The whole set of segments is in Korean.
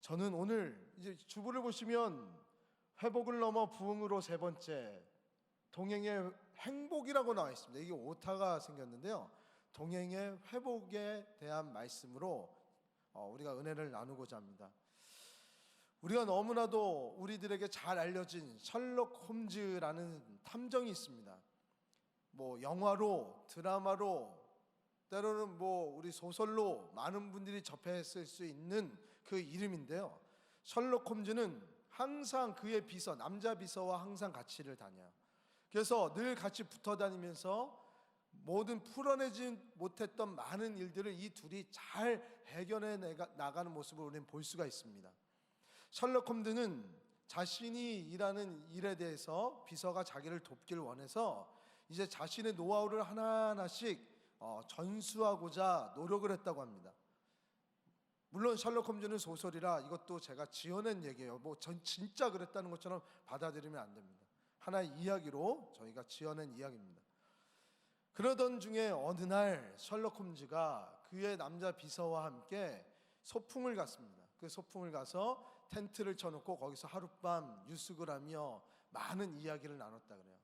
저는 오늘 이제 주보를 보시면 회복을 넘어 부흥으로 세 번째, 동행의 행복이라고 나와 있습니다. 이게 오타가 생겼는데요. 동행의 회복에 대한 말씀으로 우리가 은혜를 나누고자 합니다. 우리가 너무나도 우리들에게 잘 알려진 셜록 홈즈라는 탐정이 있습니다. 뭐 영화로, 드라마로, 때로는 뭐 우리 소설로 많은 분들이 접했을 수 있는 그 이름인데요. 셜록 홈즈는 항상 그의 비서, 남자 비서와 항상 같이를 다녀요. 그래서 늘 같이 붙어 다니면서 모든 풀어내지 못했던 많은 일들을 이 둘이 잘 해결해 나가는 모습을 우리는 볼 수가 있습니다. 셜록 홈즈는 자신이 일하는 일에 대해서 비서가 자기를 돕길 원해서 이제 자신의 노하우를 하나하나씩 전수하고자 노력을 했다고 합니다. 물론 셜록 홈즈는 소설이라 이것도 제가 지어낸 얘기예요. 뭐 전 진짜 그랬다는 것처럼 받아들이면 안 됩니다. 하나의 이야기로 저희가 지어낸 이야기입니다. 그러던 중에 어느 날 셜록 홈즈가 그의 남자 비서와 함께 소풍을 갔습니다. 그 소풍을 가서 텐트를 쳐놓고 거기서 하룻밤 유숙을 하며 많은 이야기를 나눴다 그래요.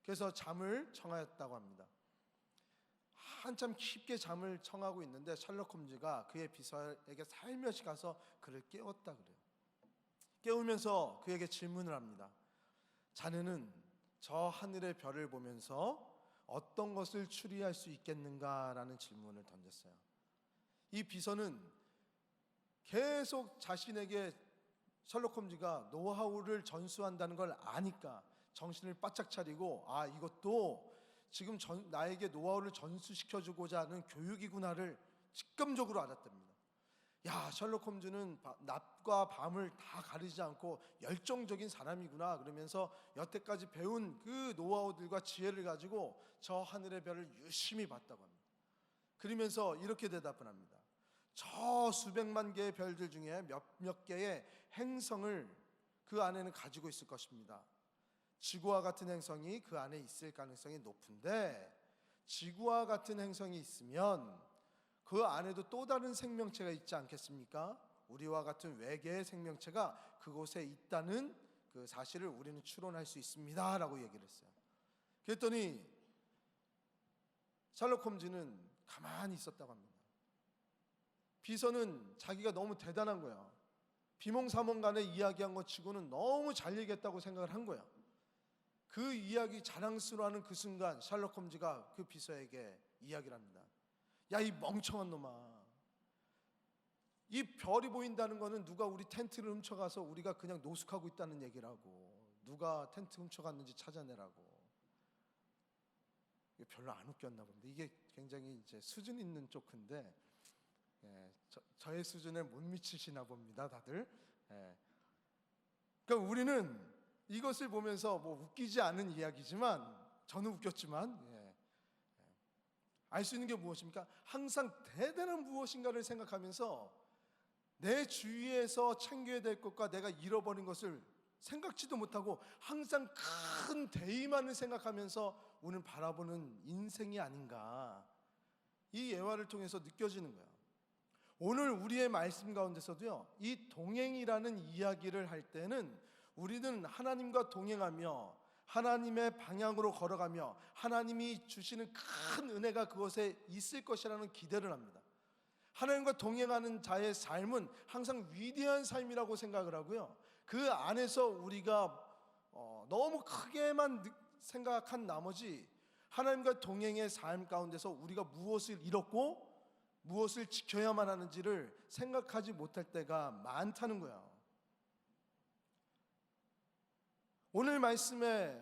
그래서 잠을 청하였다고 합니다. 한참 깊게 잠을 청하고 있는데 셜록 홈즈가 그의 비서에게 살며시 가서 그를 깨웠다 그래요. 깨우면서 그에게 질문을 합니다. 자네는 저 하늘의 별을 보면서 어떤 것을 추리할 수 있겠는가라는 질문을 던졌어요. 이 비서는 계속 자신에게 셜록 홈즈가 노하우를 전수한다는 걸 아니까 정신을 바짝 차리고 이것도 지금 나에게 노하우를 전수시켜주고자 하는 교육이구나를 직감적으로 알았답니다. 셜록 홈즈는 낮과 밤을 다 가리지 않고 열정적인 사람이구나 그러면서 여태까지 배운 그 노하우들과 지혜를 가지고 저 하늘의 별을 유심히 봤다고 합니다. 그러면서 이렇게 대답을 합니다. 저 수백만 개의 별들 중에 몇몇 개의 행성을 그 안에는 가지고 있을 것입니다. 지구와 같은 행성이 그 안에 있을 가능성이 높은데 지구와 같은 행성이 있으면 그 안에도 또 다른 생명체가 있지 않겠습니까? 우리와 같은 외계의 생명체가 그곳에 있다는 그 사실을 우리는 추론할 수 있습니다 라고 얘기를 했어요. 그랬더니 셜록 홈즈는 가만히 있었다고 합니다. 비서는 자기가 너무 대단한 거야. 비몽사몽간에 이야기한 것 치고는 너무 잘 얘기했다고 생각을 한 거야. 그 이야기 자랑스러워하는 그 순간 셜록 홈즈가 그 비서에게 이야기를 합니다. 이 멍청한 놈아, 이 별이 보인다는 거는 누가 우리 텐트를 훔쳐가서 우리가 그냥 노숙하고 있다는 얘기라고. 누가 텐트 훔쳐갔는지 찾아내라고. 이게 별로 안 웃겼나 봅니다. 이게 굉장히 이제 수준 있는 조크인데 저의 수준에 못 미치시나 봅니다 다들. 그러니까 우리는 이것을 보면서 뭐 웃기지 않은 이야기지만 저는 웃겼지만 알 수 있는 게 무엇입니까? 항상 대단한 무엇인가를 생각하면서 내 주위에서 챙겨야 될 것과 내가 잃어버린 것을 생각지도 못하고 항상 큰 대의만을 생각하면서 우리는 바라보는 인생이 아닌가, 이 예화를 통해서 느껴지는 거예요. 오늘 우리의 말씀 가운데서도요, 이 동행이라는 이야기를 할 때는 우리는 하나님과 동행하며 하나님의 방향으로 걸어가며 하나님이 주시는 큰 은혜가 그것에 있을 것이라는 기대를 합니다. 하나님과 동행하는 자의 삶은 항상 위대한 삶이라고 생각을 하고요, 그 안에서 우리가 너무 크게만 생각한 나머지 하나님과 동행의 삶 가운데서 우리가 무엇을 잃었고 무엇을 지켜야만 하는지를 생각하지 못할 때가 많다는 거야. 오늘 말씀에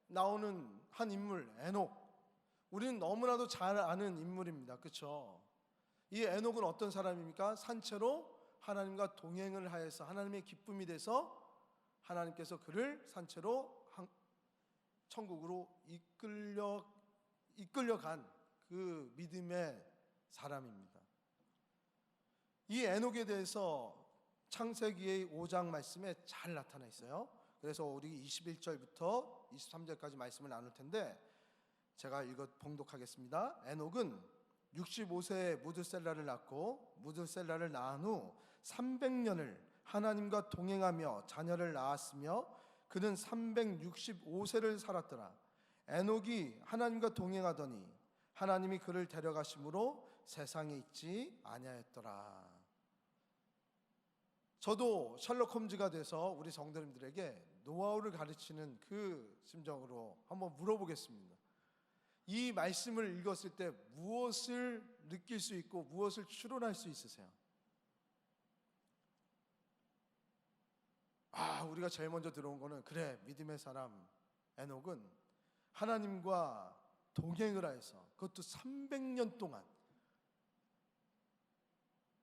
나오는 한 인물, 에녹. 우리는 너무나도 잘 아는 인물입니다. 그렇죠? 이 에녹은 어떤 사람입니까? 산채로 하나님과 동행을 하여서 하나님의 기쁨이 돼서 하나님께서 그를 산채로 천국으로 이끌려간 그 믿음의 사람입니다. 이 에녹에 대해서 창세기의 5장 말씀에 잘 나타나 있어요. 그래서 우리 21절부터 23절까지 말씀을 나눌 텐데 제가 봉독하겠습니다. 에녹은 65세에 무드셀라를 낳고 무드셀라를 낳은 후 300년을 하나님과 동행하며 자녀를 낳았으며 그는 365세를 살았더라. 에녹이 하나님과 동행하더니 하나님이 그를 데려가심으로 세상에 있지 아니하였더라. 저도 셜록 홈즈가 돼서 우리 성도님들에게 노하우를 가르치는 그 심정으로 한번 물어보겠습니다. 이 말씀을 읽었을 때 무엇을 느낄 수 있고 무엇을 추론할 수 있으세요? 우리가 제일 먼저 들어온 거는, 그래, 믿음의 사람 에녹은 하나님과 동행을 하여서, 그것도 300년 동안,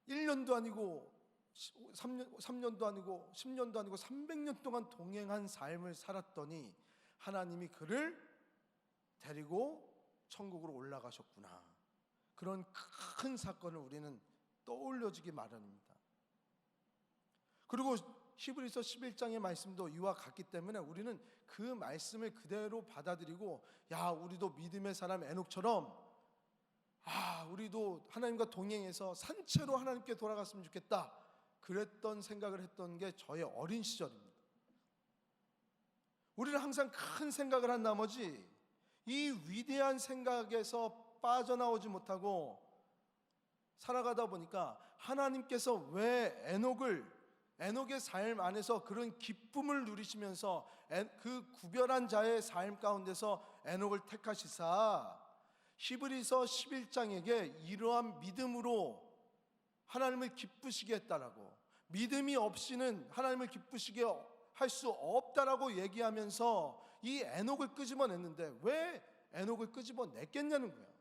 1년도 아니고 3년도 아니고 10년도 아니고 300년 동안 동행한 삶을 살았더니 하나님이 그를 데리고 천국으로 올라가셨구나. 그런 큰 사건을 우리는 떠올려주기 마련입니다. 그리고 히브리서 11장의 말씀도 이와 같기 때문에 우리는 그 말씀을 그대로 받아들이고, 우리도 믿음의 사람 에녹처럼 우리도 하나님과 동행해서 산채로 하나님께 돌아갔으면 좋겠다, 그랬던 생각을 했던 게 저의 어린 시절입니다. 우리는 항상 큰 생각을 한 나머지 이 위대한 생각에서 빠져나오지 못하고 살아가다 보니까 하나님께서 왜 에녹의 삶 안에서 그런 기쁨을 누리시면서 그 구별한 자의 삶 가운데서 에녹을 택하시사 히브리서 11장에게 이러한 믿음으로 하나님을 기쁘시게 했다라고, 믿음이 없이는 하나님을 기쁘시게 할 수 없다라고 얘기하면서 이 에녹을 끄집어냈는데, 왜 에녹을 끄집어냈겠냐는 거예요.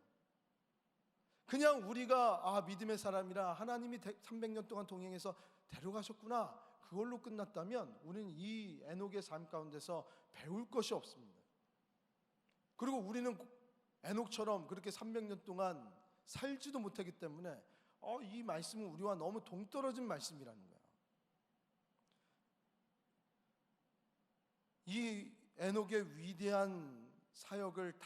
그냥 우리가 믿음의 사람이라 하나님이 300년 동안 동행해서 데려가셨구나, 그걸로 끝났다면 우리는 이 에녹의 삶 가운데서 배울 것이 없습니다. 그리고 우리는 에녹처럼 그렇게 300년 동안 살지도 못하기 때문에 이 말씀은 우리와 너무 동떨어진 말씀이라는 거예요. 이 에녹의 위대한 사역을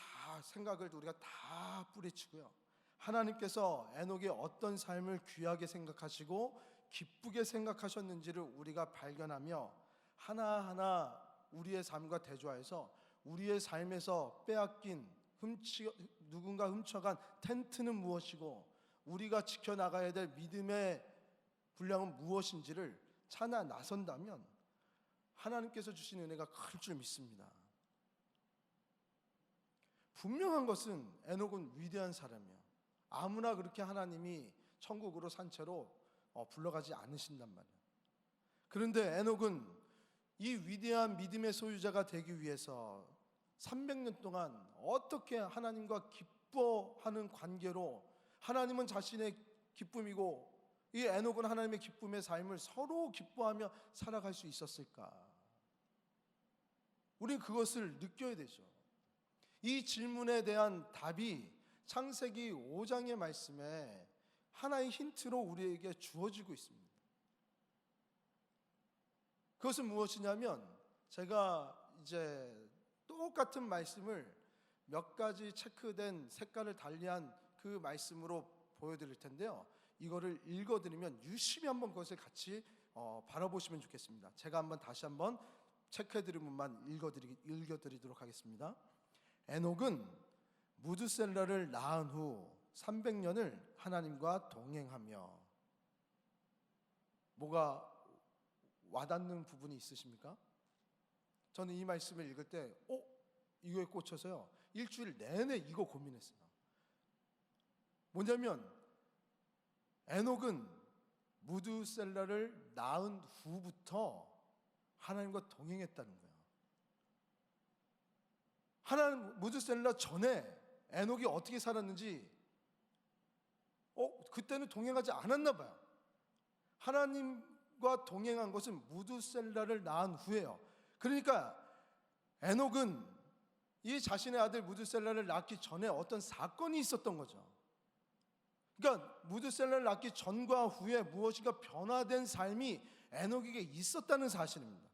생각을 우리가 다 뿌리치고요, 하나님께서 에녹의 어떤 삶을 귀하게 생각하시고 기쁘게 생각하셨는지를 우리가 발견하며 하나하나 우리의 삶과 대조하여서 우리의 삶에서 빼앗긴, 누군가 훔쳐간 텐트는 무엇이고 우리가 지켜나가야 될 믿음의 분량은 무엇인지를 찾아 나선다면 하나님께서 주신 은혜가 클 줄 믿습니다. 분명한 것은 에녹은 위대한 사람이에요. 아무나 그렇게 하나님이 천국으로 산채로 불러가지 않으신단 말이에요. 그런데 에녹은 이 위대한 믿음의 소유자가 되기 위해서 300년 동안 어떻게 하나님과 기뻐하는 관계로, 하나님은 자신의 기쁨이고 이 에녹은 하나님의 기쁨의 삶을 서로 기뻐하며 살아갈 수 있었을까? 우리는 그것을 느껴야 되죠. 이 질문에 대한 답이 창세기 5장의 말씀에 하나의 힌트로 우리에게 주어지고 있습니다. 그것은 무엇이냐면, 제가 이제 똑같은 말씀을 몇 가지 체크된 색깔을 달리한 그 말씀으로 보여드릴 텐데요, 이거를 읽어드리면 유심히 한번 그것을 같이 바라보시면 좋겠습니다. 제가 다시 한번 체크해드린 부분만 읽어드리도록 하겠습니다. 에녹은 무드셀라를 낳은 후 300년을 하나님과 동행하며. 뭐가 와닿는 부분이 있으십니까? 저는 이 말씀을 읽을 때 이거에 꽂혀서요, 일주일 내내 이거 고민했어요. 뭐냐면 에녹은 무드셀라를 낳은 후부터 하나님과 동행했다는 거예요. 무드셀라 전에 에녹이 어떻게 살았는지 그때는 동행하지 않았나 봐요. 하나님과 동행한 것은 무드셀라를 낳은 후예요. 그러니까 에녹은 이 자신의 아들 무드셀라를 낳기 전에 어떤 사건이 있었던 거죠. 그러니까 무드셀라를 낳기 전과 후에 무엇인가 변화된 삶이 에녹에게 있었다는 사실입니다.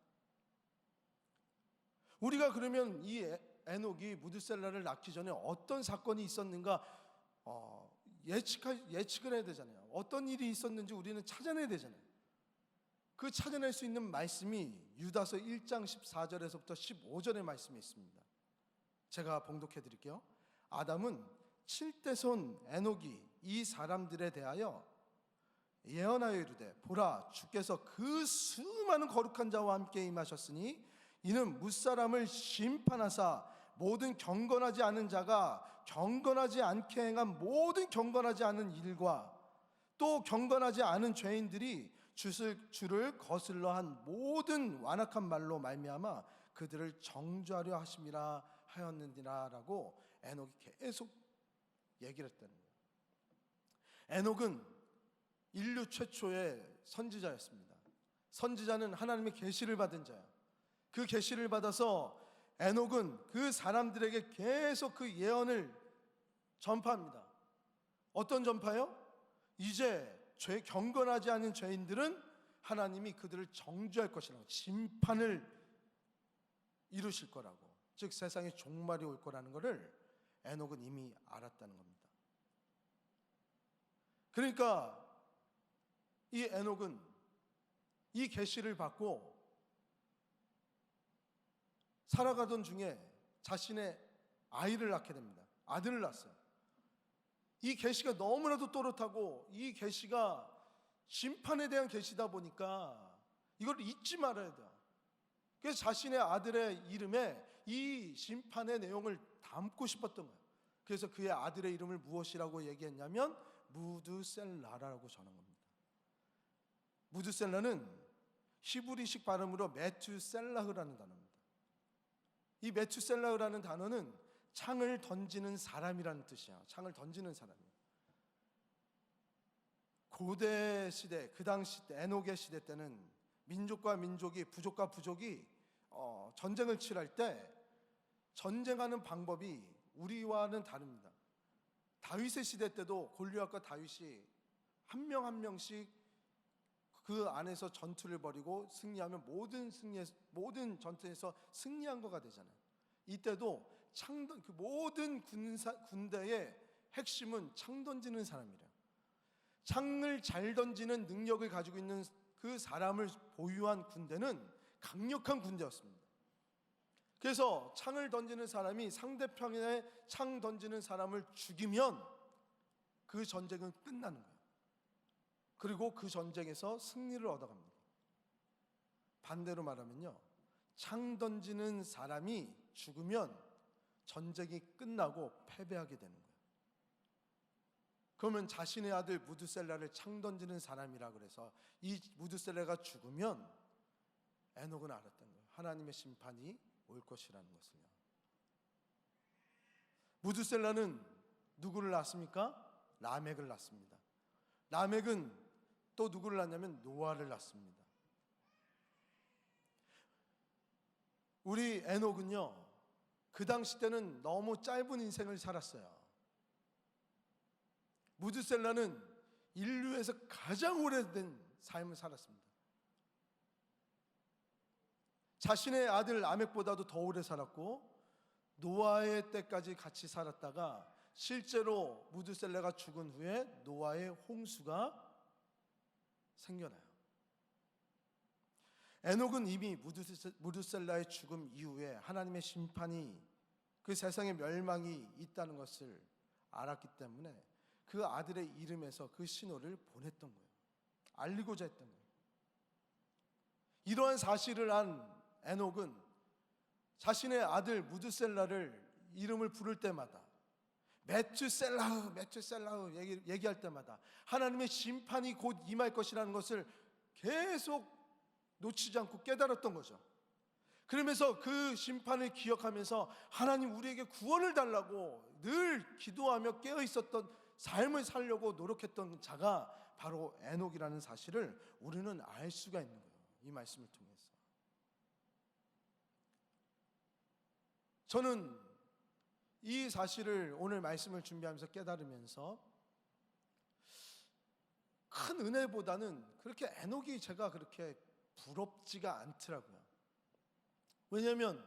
우리가 그러면 이 에녹이 무드셀라를 낳기 전에 어떤 사건이 있었는가 예측을 해야 되잖아요. 어떤 일이 있었는지 우리는 찾아내야 되잖아요. 그 찾아낼 수 있는 말씀이 유다서 1장 14절에서부터 15절의 말씀이 있습니다. 제가 봉독해 드릴게요. 아담은 7대손 에녹이 이 사람들에 대하여 예언하여 이르되 보라 주께서 그 수많은 거룩한 자와 함께 임하셨으니 이는 뭇사람을 심판하사 모든 경건하지 않은 자가 경건하지 않게 행한 모든 경건하지 않은 일과 또 경건하지 않은 죄인들이 주를 거슬러 한 모든 완악한 말로 말미암아 그들을 정죄하려 하심이라 하였느니라라고 에녹이 계속 얘기를 했다는 거예요. 에녹은 인류 최초의 선지자였습니다. 선지자는 하나님의 계시를 받은 자야. 그 계시를 받아서 에녹은 그 사람들에게 계속 그 예언을 전파합니다. 어떤 전파요? 이제 경건하지 않은 죄인들은 하나님이 그들을 정죄할 것이라고, 심판을 이루실 거라고, 즉 세상에 종말이 올 거라는 것을 에녹은 이미 알았다는 겁니다. 그러니까 이 에녹은 이 계시를 받고 살아가던 중에 자신의 아이를 낳게 됩니다. 아들을 낳았어요. 이 계시가 너무나도 또렷하고 이 계시가 심판에 대한 계시다 보니까 이걸 잊지 말아야 돼요. 그래서 자신의 아들의 이름에 이 심판의 내용을 담고 싶었던 거예요. 그래서 그의 아들의 이름을 무엇이라고 얘기했냐면 무드셀라라고 전한 겁니다. 무드셀라는 히브리식 발음으로 메투셀라흐라는 단어입니다. 이 메투셀라흐라는 단어는 창을 던지는 사람이라는 뜻이야. 창을 던지는 사람이에요. 고대 시대, 그 당시 때, 에녹의 시대 때는 민족과 민족이, 부족과 부족이 전쟁을 치할 때 전쟁하는 방법이 우리와는 다릅니다. 다윗의 시대 때도 골리앗과 다윗이 한 명 한 명씩 그 안에서 전투를 벌이고 승리하면 모든 전투에서 승리한 거가 되잖아요. 이때도 그 모든 군대의 핵심은 창 던지는 사람이래요. 창을 잘 던지는 능력을 가지고 있는 그 사람을 보유한 군대는 강력한 군대였습니다. 그래서 창을 던지는 사람이 상대편에 창 던지는 사람을 죽이면 그 전쟁은 끝나는 거예요. 그리고 그 전쟁에서 승리를 얻어갑니다. 반대로 말하면요, 창 던지는 사람이 죽으면 전쟁이 끝나고 패배하게 되는 거예요. 그러면 자신의 아들 무드셀라를 창 던지는 사람이라 그래서 이 무드셀라가 죽으면 에녹은 알았던 거예요. 하나님의 심판이 올 것이라는 것을요. 무드셀라는 누구를 낳습니까? 라멕을 낳습니다. 라멕은 또 누구를 낳냐면 노아를 낳습니다. 우리 에녹은요, 그 당시 때는 너무 짧은 인생을 살았어요. 무드셀라는 인류에서 가장 오래된 삶을 살았습니다. 자신의 아들 라멕보다도 더 오래 살았고 노아의 때까지 같이 살았다가 실제로 무드셀라가 죽은 후에 노아의 홍수가 생겨나요. 에녹은 이미 무드셀라의 죽음 이후에 하나님의 심판이, 그 세상의 멸망이 있다는 것을 알았기 때문에 그 아들의 이름에서 그 신호를 보냈던 거예요. 알리고자 했던 거예요. 이러한 사실을 안 에녹은 자신의 아들 무드셀라를 이름을 부를 때마다 메투셀라흐 얘기할 때마다 하나님의 심판이 곧 임할 것이라는 것을 계속 놓치지 않고 깨달았던 거죠. 그러면서 그 심판을 기억하면서 하나님 우리에게 구원을 달라고 늘 기도하며 깨어 있었던 삶을 살려고 노력했던 자가 바로 에녹이라는 사실을 우리는 알 수가 있는 거예요. 이 말씀을 통해서. 저는 이 사실을 오늘 말씀을 준비하면서 깨달으면서 큰 은혜보다는 그렇게 에녹이 제가 그렇게 부럽지가 않더라고요. 왜냐하면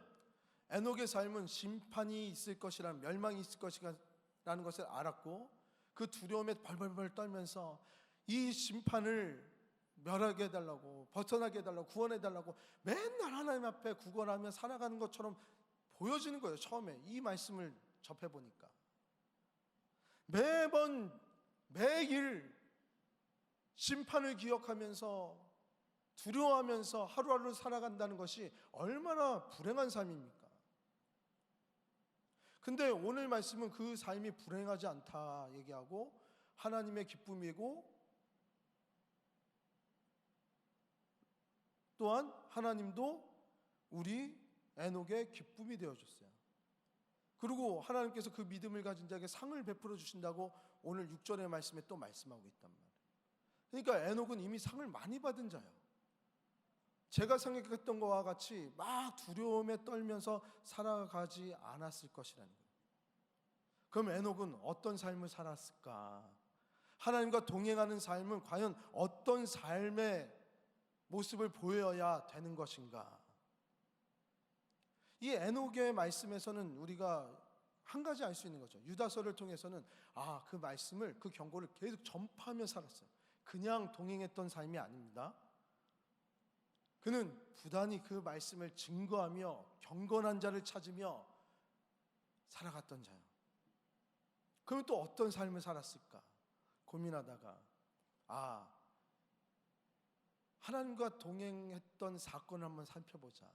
에녹의 삶은 심판이 있을 것이라는, 멸망이 있을 것이라는 것을 알았고 그 두려움에 벌벌벌 떨면서 이 심판을 멸하게 해달라고, 벗어나게 해달라고, 구원해달라고 맨날 하나님 앞에 구걸하며 살아가는 것처럼 보여지는 거예요. 처음에 이 말씀을 접해보니까 매번 매일 심판을 기억하면서 두려워하면서 하루하루 살아간다는 것이 얼마나 불행한 삶입니까? 근데 오늘 말씀은 그 삶이 불행하지 않다 얘기하고 하나님의 기쁨이고 또한 하나님도 우리 에녹의 기쁨이 되어줬어요. 그리고 하나님께서 그 믿음을 가진 자에게 상을 베풀어 주신다고 오늘 6절의 말씀에 또 말씀하고 있단 말이에요. 그러니까 에녹은 이미 상을 많이 받은 자예요. 제가 생각했던 것과 같이 막 두려움에 떨면서 살아가지 않았을 것이라는 거예요. 그럼 에녹은 어떤 삶을 살았을까? 하나님과 동행하는 삶은 과연 어떤 삶의 모습을 보여야 되는 것인가? 이 에녹의 말씀에서는 우리가 한 가지 알 수 있는 거죠. 유다서를 통해서는 그 말씀을, 그 경고를 계속 전파하며 살았어요. 그냥 동행했던 삶이 아닙니다. 그는 부단히 그 말씀을 증거하며 경건한 자를 찾으며 살아갔던 자예요. 그럼 또 어떤 삶을 살았을까 고민하다가 하나님과 동행했던 사건을 한번 살펴보자.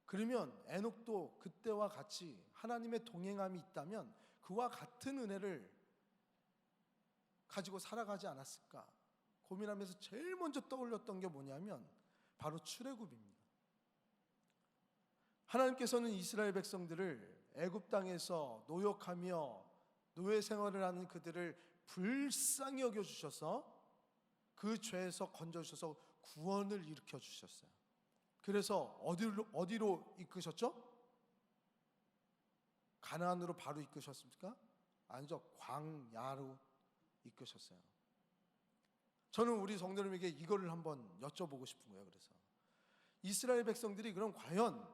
그러면 에녹도 그때와 같이 하나님의 동행함이 있다면 그와 같은 은혜를 가지고 살아가지 않았을까 고민하면서 제일 먼저 떠올렸던 게 뭐냐면 바로 출애굽입니다. 하나님께서는 이스라엘 백성들을 애굽 땅에서 노역하며 노예 생활을 하는 그들을 불쌍히 여겨 주셔서 그 죄에서 건져 주셔서 구원을 일으켜 주셨어요. 그래서 어디로 이끄셨죠? 가나안으로 바로 이끄셨습니까? 아니죠. 광야로 이끄셨어요. 저는 우리 성도님에게 이거를 한번 여쭤보고 싶은 거예요. 그래서 이스라엘 백성들이 그럼 과연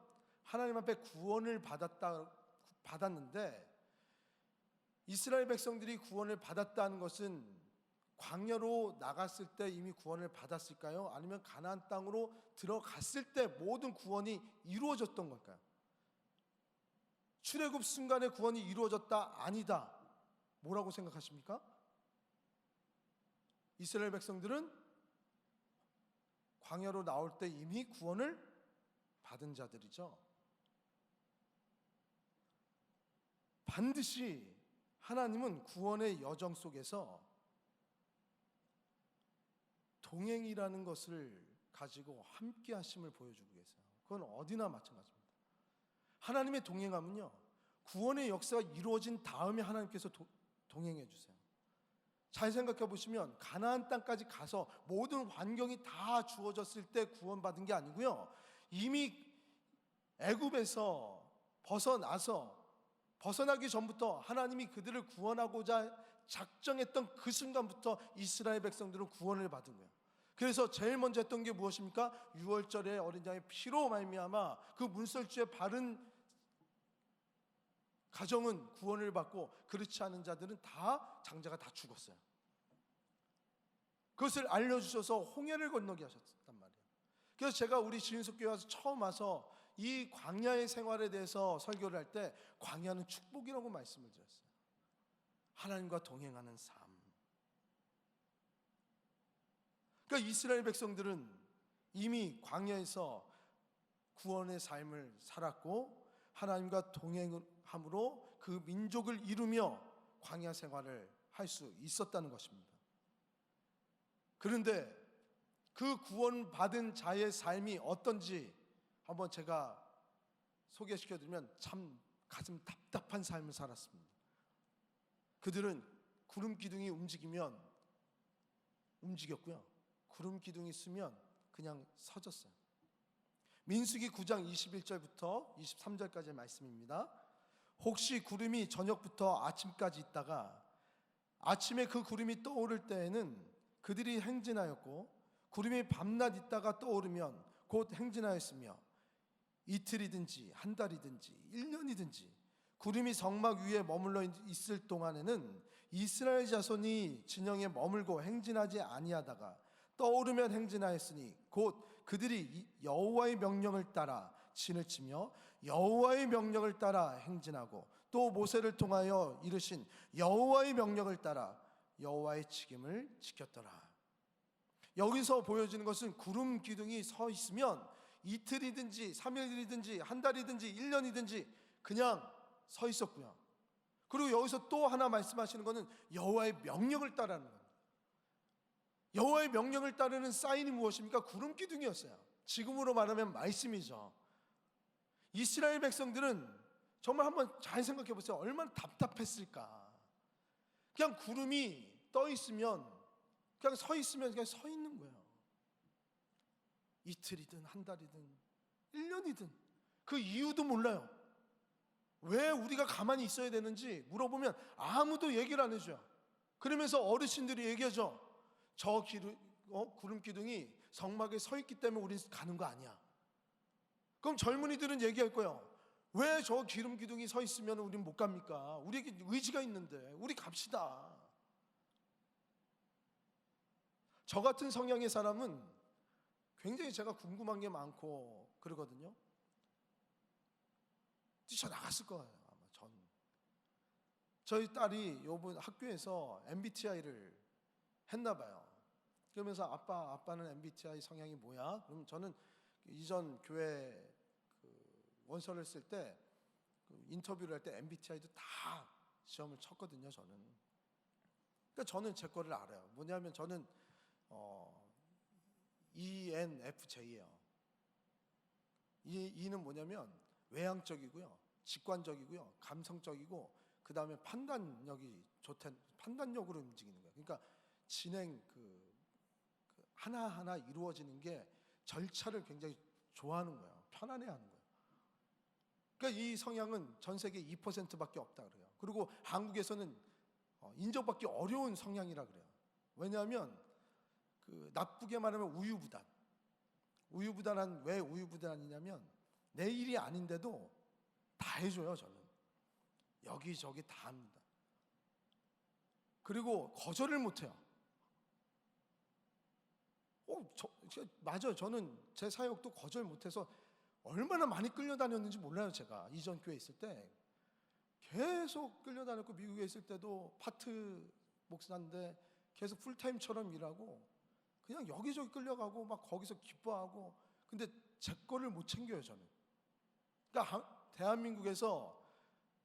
하나님 앞에 구원을 받았는데 이스라엘 백성들이 구원을 받았다는 것은 광야로 나갔을 때 이미 구원을 받았을까요? 아니면 가나안 땅으로 들어갔을 때 모든 구원이 이루어졌던 걸까요? 출애굽 순간에 구원이 이루어졌다? 아니다. 뭐라고 생각하십니까? 이스라엘 백성들은 광야로 나올 때 이미 구원을 받은 자들이죠. 반드시 하나님은 구원의 여정 속에서 동행이라는 것을 가지고 함께 하심을 보여주고 계세요. 그건 어디나 마찬가지입니다. 하나님의 동행함은요, 구원의 역사가 이루어진 다음에 하나님께서 동행해 주세요. 잘 생각해 보시면 가나안 땅까지 가서 모든 환경이 다 주어졌을 때 구원받은 게 아니고요, 이미 애굽에서 벗어나기 전부터 하나님이 그들을 구원하고자 작정했던 그 순간부터 이스라엘 백성들은 구원을 받은 거예요. 그래서 제일 먼저 했던 게 무엇입니까? 유월절에 어린 양의 피로 말미암아 그 문설주에 바른 가정은 구원을 받고 그렇지 않은 자들은 다 장자가 다 죽었어요. 그것을 알려주셔서 홍해를 건너게 하셨단 말이에요. 그래서 제가 우리 지은숙교회 와서 처음 와서 이 광야의 생활에 대해서 설교를 할 때 광야는 축복이라고 말씀을 드렸어요. 하나님과 동행하는 삶. 그러니까 이스라엘 백성들은 이미 광야에서 구원의 삶을 살았고 하나님과 동행함으로 그 민족을 이루며 광야 생활을 할 수 있었다는 것입니다. 그런데 그 구원받은 자의 삶이 어떤지 한번 제가 소개시켜드리면 참 가슴 답답한 삶을 살았습니다. 그들은 구름 기둥이 움직이면 움직였고요, 구름 기둥이 쓰면 그냥 서졌어요. 민수기 9장 21절부터 23절까지의 말씀입니다. 혹시 구름이 저녁부터 아침까지 있다가 아침에 그 구름이 떠오를 때에는 그들이 행진하였고 구름이 밤낮 있다가 떠오르면 곧 행진하였으며 이틀이든지 한 달이든지 1년이든지 구름이 성막 위에 머물러 있을 동안에는 이스라엘 자손이 진영에 머물고 행진하지 아니하다가 떠오르면 행진하였으니 곧 그들이 여호와의 명령을 따라 진을 치며 여호와의 명령을 따라 행진하고 또 모세를 통하여 이르신 여호와의 명령을 따라 여호와의 책임을 지켰더라. 여기서 보여지는 것은 구름 기둥이 서 있으면 이틀이든지 3일이든지 한 달이든지 1년이든지 그냥 서 있었고요. 그리고 여기서 또 하나 말씀하시는 것은 여호와의 명령을 따르는 겁니다. 여호와의 명령을 따르는 사인이 무엇입니까? 구름 기둥이었어요. 지금으로 말하면 말씀이죠. 이스라엘 백성들은 정말 한번 잘 생각해 보세요. 얼마나 답답했을까. 그냥 구름이 떠 있으면, 그냥 서 있으면 그냥 서 있는 거예요. 이틀이든 한 달이든 1년이든 그 이유도 몰라요. 왜 우리가 가만히 있어야 되는지 물어보면 아무도 얘기를 안 해줘요. 그러면서 어르신들이 얘기하죠. 저 구름 기둥이 성막에 서 있기 때문에 우리는 가는 거 아니야. 그럼 젊은이들은 얘기할 거예요. 왜 저 기름 기둥이 서 있으면 우리는 못 갑니까? 우리에게 의지가 있는데 우리 갑시다. 저 같은 성향의 사람은 굉장히 제가 궁금한 게 많고 그러거든요. 뛰쳐나갔을 거예요. 아마 저희 딸이 요번 학교에서 MBTI를 했나 봐요. 그러면서 아빠는 MBTI 성향이 뭐야? 그럼 저는 이전 교회 원서를 쓸 때 인터뷰를 할 때 MBTI도 다 시험을 쳤거든요. 저는. 그러니까 저는 제 거를 알아요. 뭐냐면 저는 ENFJ예요. E는 뭐냐면 외향적이고요, 직관적이고요, 감성적이고, 그 다음에 판단력이 좋다는, 판단력으로 움직이는 거예요. 그러니까 진행 하나하나 이루어지는 게 절차를 굉장히 좋아하는 거예요. 편안해하는 거예요. 그러니까 이 성향은 전 세계 2%밖에 없다 그래요. 그리고 한국에서는 인정받기 어려운 성향이라 그래요. 왜냐하면 나쁘게 말하면 우유부단. 우유부단한, 왜 우유부단이냐면 내 일이 아닌데도 다 해줘요. 저는 여기저기 다 합니다. 그리고 거절을 못해요. 맞아요. 저는 제 사역도 거절 못해서 얼마나 많이 끌려다녔는지 몰라요. 제가 이전 교회에 있을 때 계속 끌려다녔고, 미국에 있을 때도 파트 목사인데 계속 풀타임처럼 일하고 그냥 여기저기 끌려가고 막 거기서 기뻐하고, 근데 제 거를 못 챙겨요. 저는. 그러니까 대한민국에서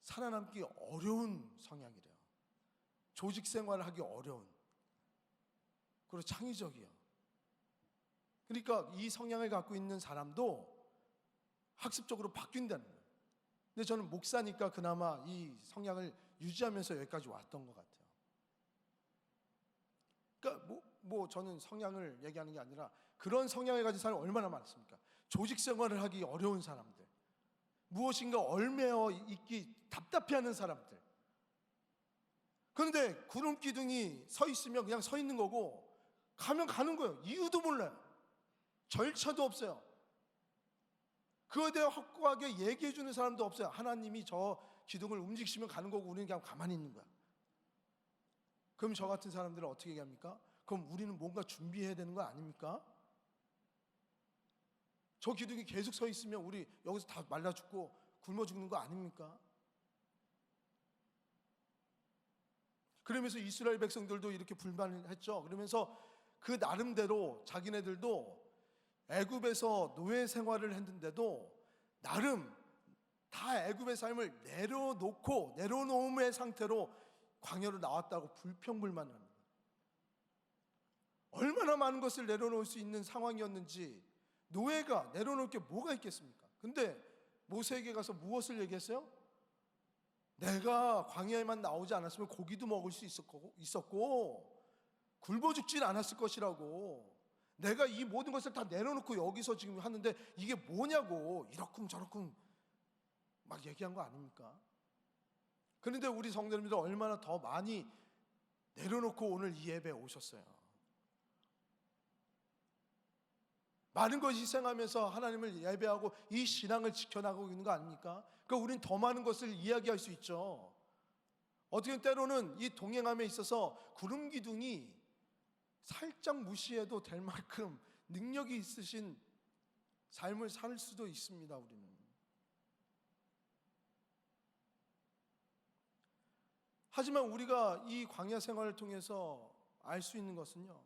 살아남기 어려운 성향이래요. 조직 생활을 하기 어려운, 그리고 창의적이요. 그러니까 이 성향을 갖고 있는 사람도 학습적으로 바뀐다는 거예요. 근데 저는 목사니까 그나마 이 성향을 유지하면서 여기까지 왔던 것 같아요. 그러니까 저는 성향을 얘기하는 게 아니라 그런 성향을 가진 사람이 얼마나 많습니까? 조직 생활을 하기 어려운 사람들, 무엇인가 얽매여 있기 답답해하는 사람들. 그런데 구름 기둥이 서 있으면 그냥 서 있는 거고, 가면 가는 거예요. 이유도 몰라요. 절차도 없어요. 그거에 대해 확고하게 얘기해 주는 사람도 없어요. 하나님이 저 기둥을 움직이시면 가는 거고 우리는 그냥 가만히 있는 거야. 그럼 저 같은 사람들은 어떻게 얘기합니까? 그럼 우리는 뭔가 준비해야 되는 거 아닙니까? 저 기둥이 계속 서 있으면 우리 여기서 다 말라 죽고 굶어 죽는 거 아닙니까? 그러면서 이스라엘 백성들도 이렇게 불만을 했죠. 그러면서 그 나름대로 자기네들도 애굽에서 노예 생활을 했는데도 나름 다 애굽의 삶을 내려놓음의 상태로 광야로 나왔다고 불평불만을 합니다. 얼마나 많은 것을 내려놓을 수 있는 상황이었는지, 노예가 내려놓을 게 뭐가 있겠습니까? 근데 모세에게 가서 무엇을 얘기했어요? 내가 광야에만 나오지 않았으면 고기도 먹을 수 있었고 굶어 죽진 않았을 것이라고. 내가 이 모든 것을 다 내려놓고 여기서 지금 하는데 이게 뭐냐고 이러쿵 저러쿵 막 얘기한 거 아닙니까? 그런데 우리 성도님들 얼마나 더 많이 내려놓고 오늘 이 예배에 오셨어요. 많은 것을 희생하면서 하나님을 예배하고 이 신앙을 지켜나가고 있는 거 아닙니까? 그러니까 우리는 더 많은 것을 이야기할 수 있죠. 어떻게 때로는 이 동행함에 있어서 구름 기둥이 살짝 무시해도 될 만큼 능력이 있으신 삶을 살 수도 있습니다. 우리는. 하지만 우리가 이 광야 생활을 통해서 알 수 있는 것은요,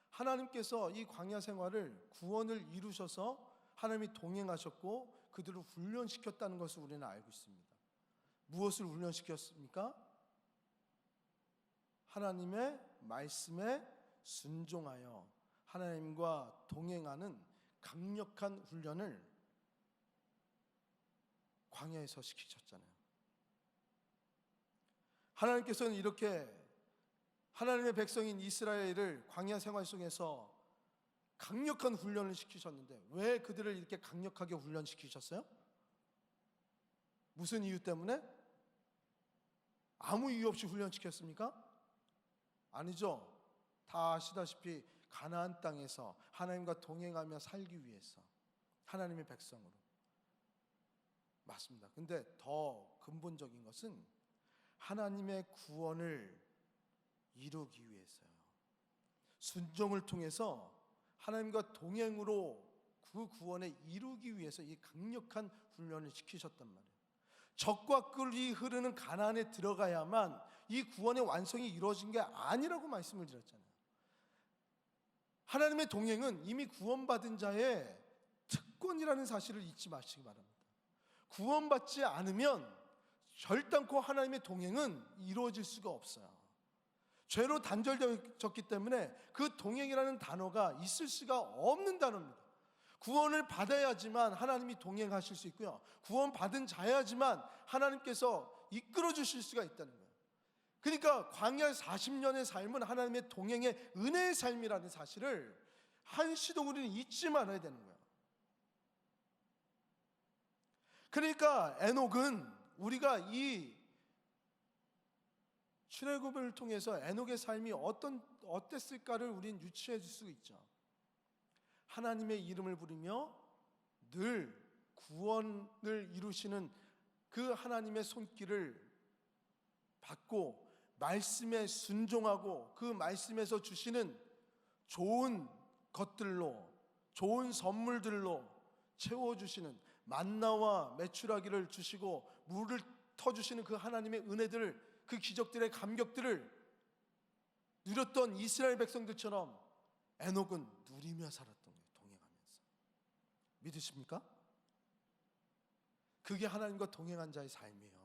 하나님께서 이 광야 생활을 구원을 이루셔서 하나님이 동행하셨고 그들을 훈련시켰다는 것을 우리는 알고 있습니다. 무엇을 훈련시켰습니까? 하나님의 말씀에 순종하여 하나님과 동행하는 강력한 훈련을 광야에서 시키셨잖아요. 하나님께서는 이렇게 하나님의 백성인 이스라엘을 광야 생활 속에서 강력한 훈련을 시키셨는데 왜 그들을 이렇게 강력하게 훈련시키셨어요? 무슨 이유 때문에? 아무 이유 없이 훈련시켰습니까? 아니죠. 다 아시다시피 가나안 땅에서 하나님과 동행하며 살기 위해서, 하나님의 백성으로. 맞습니다. 근데 더 근본적인 것은 하나님의 구원을 이루기 위해서요. 순종을 통해서 하나님과 동행으로 그 구원을 이루기 위해서 이 강력한 훈련을 시키셨단 말이에요. 적과 꿀이 흐르는 가나안에 들어가야만 이 구원의 완성이 이루어진 게 아니라고 말씀을 드렸잖아요. 하나님의 동행은 이미 구원받은 자의 특권이라는 사실을 잊지 마시기 바랍니다. 구원받지 않으면 결단코 하나님의 동행은 이루어질 수가 없어요. 죄로 단절되었기 때문에 그 동행이라는 단어가 있을 수가 없는 단어입니다. 구원을 받아야지만 하나님이 동행하실 수 있고요, 구원받은 자야지만 하나님께서 이끌어 주실 수가 있다는 거예요. 그러니까 광야 40년의 삶은 하나님의 동행의 은혜의 삶이라는 사실을 한시도 우리는 잊지 말아야 되는 거예요. 그러니까 에녹은 우리가 이 출애굽을 통해서 에녹의 삶이 어땠을까를 우리는 유추해 줄 수 있죠. 하나님의 이름을 부르며 늘 구원을 이루시는 그 하나님의 손길을 받고 말씀에 순종하고 그 말씀에서 주시는 좋은 것들로, 좋은 선물들로 채워주시는 만나와 메추라기를 주시고 물을 터주시는 그 하나님의 은혜들을, 그 기적들의 감격들을 누렸던 이스라엘 백성들처럼 에녹은 누리며 살았던 거예요. 동행하면서. 믿으십니까? 그게 하나님과 동행한 자의 삶이에요.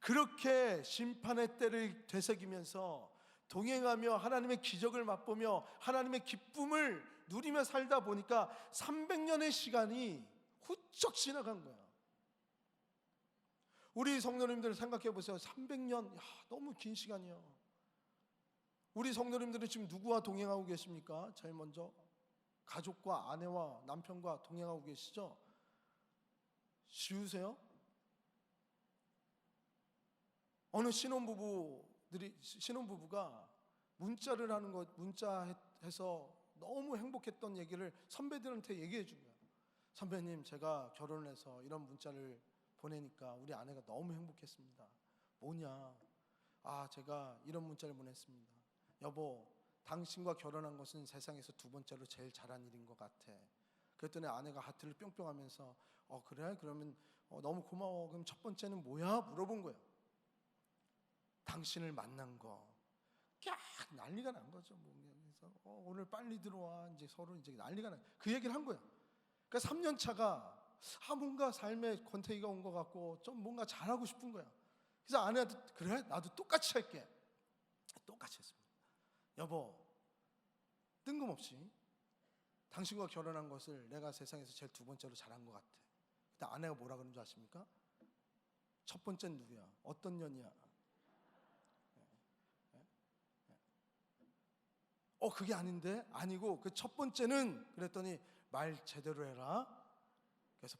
그렇게 심판의 때를 되새기면서 동행하며 하나님의 기적을 맛보며 하나님의 기쁨을 누리며 살다 보니까 300년의 시간이 훌쩍 지나간 거예요. 우리 성도님들 생각해 보세요. 300년, 너무 긴 시간이요. 우리 성도님들은 지금 누구와 동행하고 계십니까? 제일 먼저 가족과 아내와 남편과 동행하고 계시죠? 쉬우세요? 어느 신혼부부가 문자를 하는 것, 문자해서 너무 행복했던 얘기를 선배들한테 얘기해 준 거예요. 선배님, 제가 결혼을 해서 이런 문자를 보내니까 우리 아내가 너무 행복했습니다. 뭐냐? 제가 이런 문자를 보냈습니다. 여보, 당신과 결혼한 것은 세상에서 두 번째로 제일 잘한 일인 것 같아. 그랬더니 아내가 하트를 뿅뿅 하면서 그래? 그러면 너무 고마워. 그럼 첫 번째는 뭐야? 물어본 거예요. 당신을 만난 거. 난리가 난 거죠. 그래서 오늘 빨리 들어와. 이제 서로 이제 난리가 나. 그 얘기를 한 거예요. 그러니까 3년 차가 뭔가 삶에 권태기가 온 것 같고 좀 뭔가 잘하고 싶은 거야. 그래서 아내한테 그래? 나도 똑같이 할게. 똑같이 했습니다. 여보, 뜬금없이 당신과 결혼한 것을 내가 세상에서 제일 두 번째로 잘한 것 같아. 그때 아내가 뭐라 그런 줄 아십니까? 첫 번째는 누구야? 어떤 년이야? 그게 아닌데? 아니고 그 첫 번째는 그랬더니 말 제대로 해라. 그래서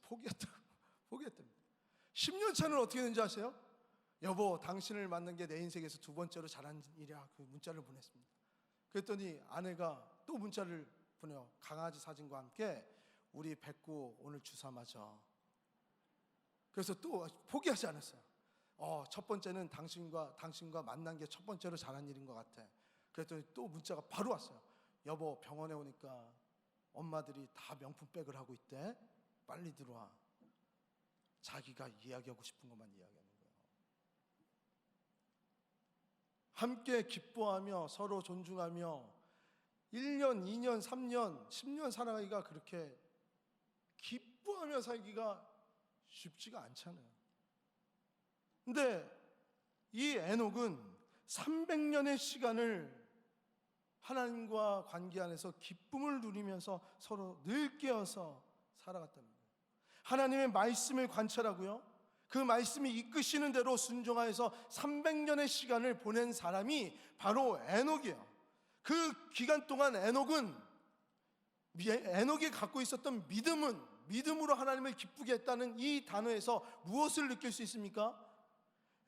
포기했답니다. 10년 차는 어떻게 되는지 아세요? 여보, 당신을 만난 게 내 인생에서 두 번째로 잘한 일이야. 그 문자를 보냈습니다. 그랬더니 아내가 또 문자를 보내요. 강아지 사진과 함께 우리 백구 오늘 주사 맞아. 그래서 또 포기하지 않았어요. 첫 번째는 당신과 만난 게 첫 번째로 잘한 일인 것 같아. 그랬더니 또 문자가 바로 왔어요. 여보, 병원에 오니까 엄마들이 다 명품백을 하고 있대. 빨리 들어와. 자기가 이야기하고 싶은 것만 이야기하는 거예요. 함께 기뻐하며 서로 존중하며 1년, 2년, 3년, 10년 살아가기가 그렇게 기뻐하며 살기가 쉽지가 않잖아요. 근데 이 에녹은 300년의 시간을 하나님과 관계 안에서 기쁨을 누리면서 서로 늘 깨어서 살아갔다는 거예요. 하나님의 말씀을 관찰하고요, 그 말씀이 이끄시는 대로 순종하여서 300년의 시간을 보낸 사람이 바로 에녹이에요. 그 기간 동안 에녹이 갖고 있었던 믿음으로 하나님을 기쁘게 했다는 이 단어에서 무엇을 느낄 수 있습니까?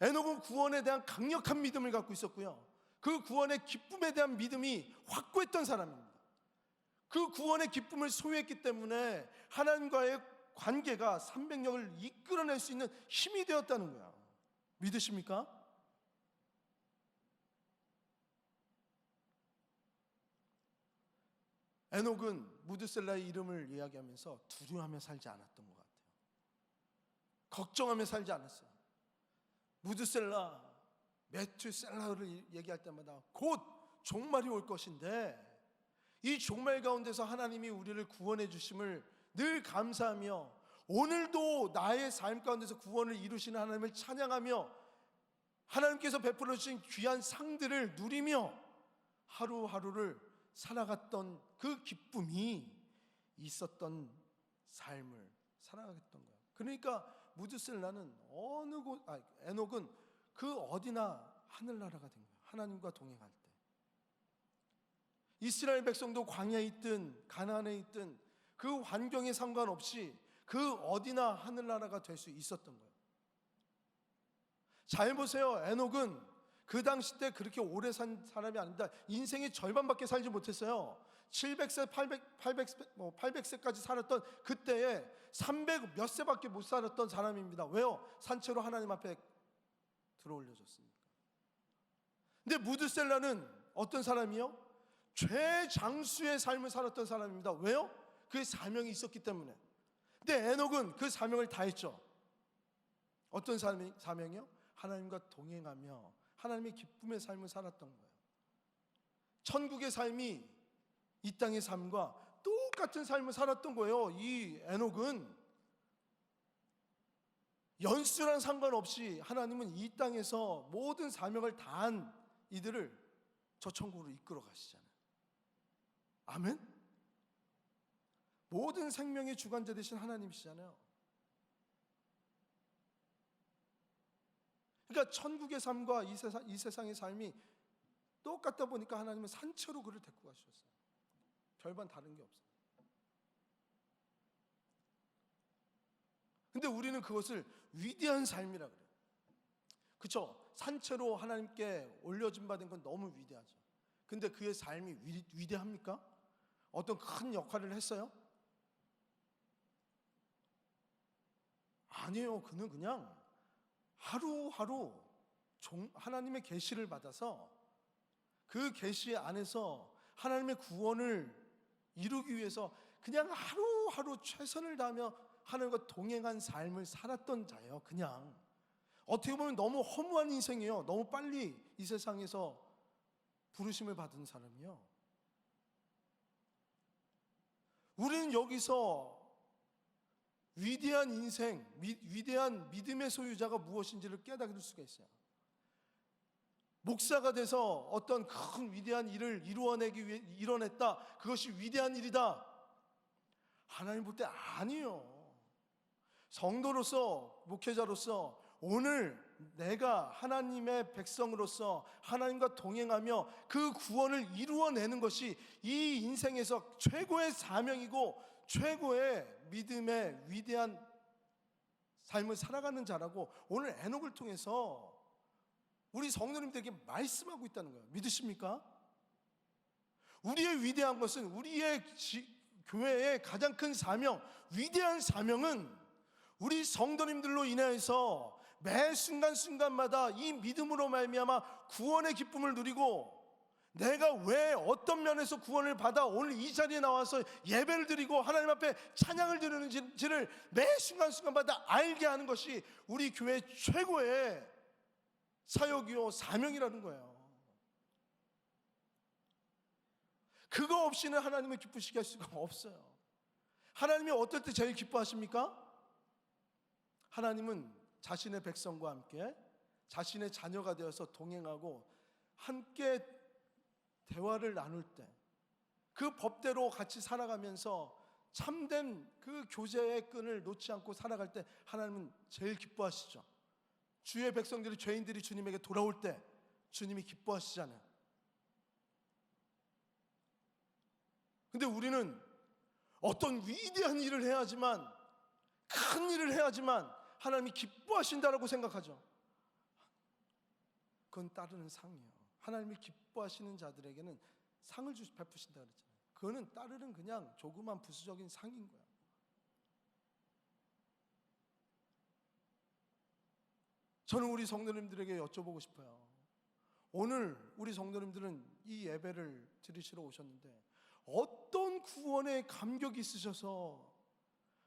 에녹은 구원에 대한 강력한 믿음을 갖고 있었고요, 그 구원의 기쁨에 대한 믿음이 확고했던 사람입니다. 그 구원의 기쁨을 소유했기 때문에 하나님과의 관계가 300년을 이끌어낼 수 있는 힘이 되었다는 거야. 믿으십니까? 에녹은 무드셀라의 이름을 이야기하면서 두려워하며 살지 않았던 것 같아요. 걱정하며 살지 않았어요. 무드셀라, 메투셀라를 얘기할 때마다 곧 종말이 올 것인데, 이 종말 가운데서 하나님이 우리를 구원해 주심을 늘 감사하며 오늘도 나의 삶 가운데서 구원을 이루시는 하나님을 찬양하며 하나님께서 베풀어 주신 귀한 상들을 누리며 하루하루를 살아갔던 그 기쁨이 있었던 삶을 살아가겠던 거예요. 그러니까 무드셀라는 에녹은 그 어디나 하늘나라가 된 거예요. 하나님과 동행할 때. 이스라엘 백성도 광야에 있든 가나안에 있든 그 환경에 상관없이 그 어디나 하늘나라가 될 수 있었던 거예요. 잘 보세요. 에녹은 그 당시 때 그렇게 오래 산 사람이 아닙니다. 인생의 절반밖에 살지 못했어요. 700세, 800세까지 살았던 그때에 300 몇 세밖에 못 살았던 사람입니다. 왜요? 산채로 하나님 앞에 들어올려졌으니까. 근데 무드셀라는 어떤 사람이요? 최장수의 삶을 살았던 사람입니다. 왜요? 그 사명이 있었기 때문에. 근데 에녹은 그 사명을 다했죠. 어떤 사명이요? 하나님과 동행하며 하나님의 기쁨의 삶을 살았던 거예요. 천국의 삶이 이 땅의 삶과 똑같은 삶을 살았던 거예요. 이 에녹은 연수랑 상관없이 하나님은 이 땅에서 모든 사명을 다한 이들을 저 천국으로 이끌어 가시잖아요. 아멘? 모든 생명의 주관자 되신 하나님이시잖아요. 그러니까 천국의 삶과 이 세상의 삶이 똑같다 보니까 하나님은 산채로 그를 데리고 가셨어요. 별반 다른 게 없어요. 근데 우리는 그것을 위대한 삶이라 그래요. 그렇죠? 산채로 하나님께 올려준 바 된 건 너무 위대하죠. 근데 그의 삶이 위대합니까? 어떤 큰 역할을 했어요? 아니에요. 그는 그냥 하루하루 하나님의 계시를 받아서 그 계시 안에서 하나님의 구원을 이루기 위해서 그냥 하루하루 최선을 다하며 하나님과 동행한 삶을 살았던 자예요. 그냥 어떻게 보면 너무 허무한 인생이에요. 너무 빨리 이 세상에서 부르심을 받은 사람이요. 우리는 여기서 위대한 인생, 위대한 믿음의 소유자가 무엇인지를 깨닫을 수가 있어요. 목사가 돼서 어떤 큰 위대한 일을 이뤄냈다. 그것이 위대한 일이다. 하나님 볼 때 아니에요. 성도로서, 목회자로서 오늘 내가 하나님의 백성으로서 하나님과 동행하며 그 구원을 이루어내는 것이 이 인생에서 최고의 사명이고 최고의 믿음의 위대한 삶을 살아가는 자라고 오늘 에녹을 통해서 우리 성도님들에게 말씀하고 있다는 거예요. 믿으십니까? 우리의 위대한 것은 우리의 교회의 가장 큰 사명, 위대한 사명은 우리 성도님들로 인해서 매 순간순간마다 이 믿음으로 말미암아 구원의 기쁨을 누리고, 내가 왜 어떤 면에서 구원을 받아 오늘 이 자리에 나와서 예배를 드리고 하나님 앞에 찬양을 드리는지를 매 순간순간마다 알게 하는 것이 우리 교회 최고의 사역이요 사명이라는 거예요. 그거 없이는 하나님을 기쁘시게 할 수가 없어요. 하나님이 어떨 때 제일 기뻐하십니까? 하나님은 자신의 백성과 함께 자신의 자녀가 되어서 동행하고 함께 대화를 나눌 때, 그 법대로 같이 살아가면서 참된 그 교제의 끈을 놓지 않고 살아갈 때 하나님은 제일 기뻐하시죠. 주의 백성들이, 죄인들이 주님에게 돌아올 때 주님이 기뻐하시잖아요. 근데 우리는 어떤 위대한 일을 해야지만, 큰 일을 해야지만 하나님이 기뻐하신다라고 생각하죠. 그건 따르는 상이에요. 하나님이 기뻐하시는 자들에게는 상을 베푸신다 그랬잖아요. 그거는 따르는 그냥 조그만 부수적인 상인 거야. 저는 우리 성도님들에게 여쭤보고 싶어요. 오늘 우리 성도님들은 이 예배를 드리시러 오셨는데 어떤 구원의 감격이 있으셔서,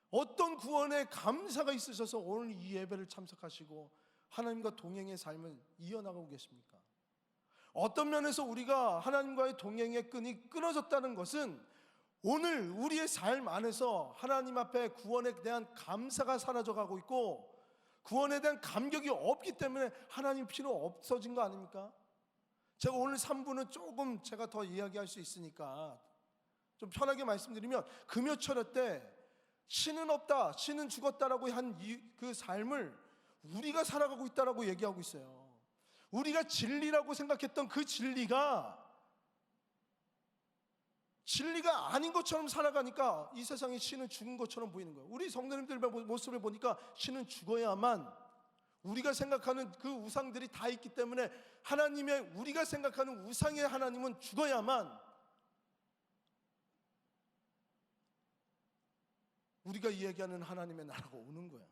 어떤 구원의 감사가 있으셔서 오늘 이 예배를 참석하시고 하나님과 동행의 삶을 이어나가고 계십니까? 어떤 면에서 우리가 하나님과의 동행의 끈이 끊어졌다는 것은 오늘 우리의 삶 안에서 하나님 앞에 구원에 대한 감사가 사라져가고 있고 구원에 대한 감격이 없기 때문에 하나님 필요 없어진 거 아닙니까? 제가 오늘 3부는 조금 제가 더 이야기할 수 있으니까 좀 편하게 말씀드리면, 금요철회 때 신은 없다, 신은 죽었다라고 한 그 삶을 우리가 살아가고 있다라고 얘기하고 있어요. 우리가 진리라고 생각했던 그 진리가 아닌 것처럼 살아가니까 이 세상에 신은 죽은 것처럼 보이는 거예요. 우리 성도님들 모습을 보니까 신은 죽어야만, 우리가 생각하는 그 우상들이 다 있기 때문에 하나님의, 우리가 생각하는 우상의 하나님은 죽어야만 우리가 이야기하는 하나님의 나라가 오는 거예요.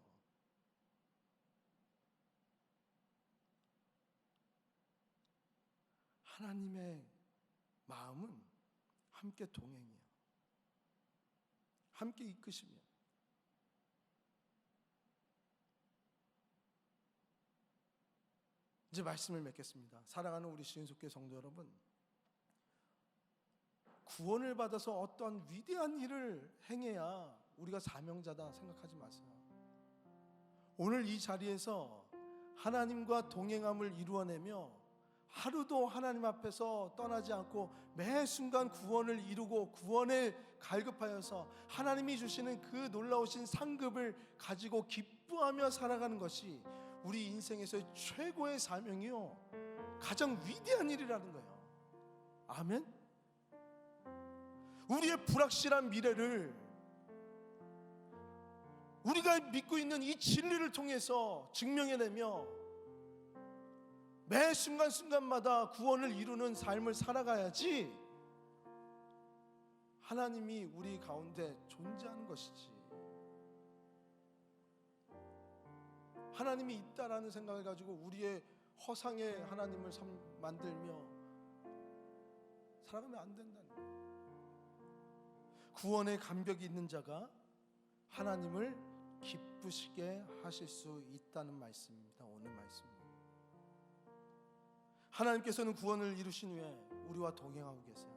하나님의 마음은 함께 동행이에요. 함께 이끄시며. 이제 말씀을 맺겠습니다. 사랑하는 우리 시은속교 성도 여러분, 구원을 받아서 어떠한 위대한 일을 행해야 우리가 사명자다 생각하지 마세요. 오늘 이 자리에서 하나님과 동행함을 이루어내며 하루도 하나님 앞에서 떠나지 않고 매 순간 구원을 이루고 구원에 갈급하여서 하나님이 주시는 그 놀라우신 상급을 가지고 기뻐하며 살아가는 것이 우리 인생에서의 최고의 사명이요, 가장 위대한 일이라는 거예요. 아멘. 우리의 불확실한 미래를 우리가 믿고 있는 이 진리를 통해서 증명해내며 매 순간순간마다 구원을 이루는 삶을 살아가야지 하나님이 우리 가운데 존재하는 것이지, 하나님이 있다라는 생각을 가지고 우리의 허상의 하나님을 만들며 살아가면 안 된다는 거예요. 구원의 감격이 있는 자가 하나님을 기쁘시게 하실 수 있다는 말씀입니다. 오늘 말씀입니다. 하나님께서는 구원을 이루신 후에 우리와 동행하고 계세요.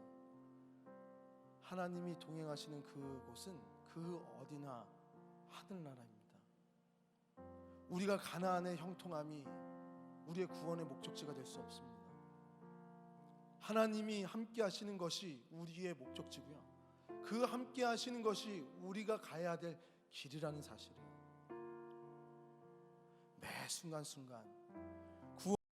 하나님이 동행하시는 그곳은 그 어디나 하늘나라입니다. 우리가 가나안의 형통함이 우리의 구원의 목적지가 될 수 없습니다. 하나님이 함께 하시는 것이 우리의 목적지고요, 그 함께 하시는 것이 우리가 가야 될 길이라는 사실이에요. 매 순간순간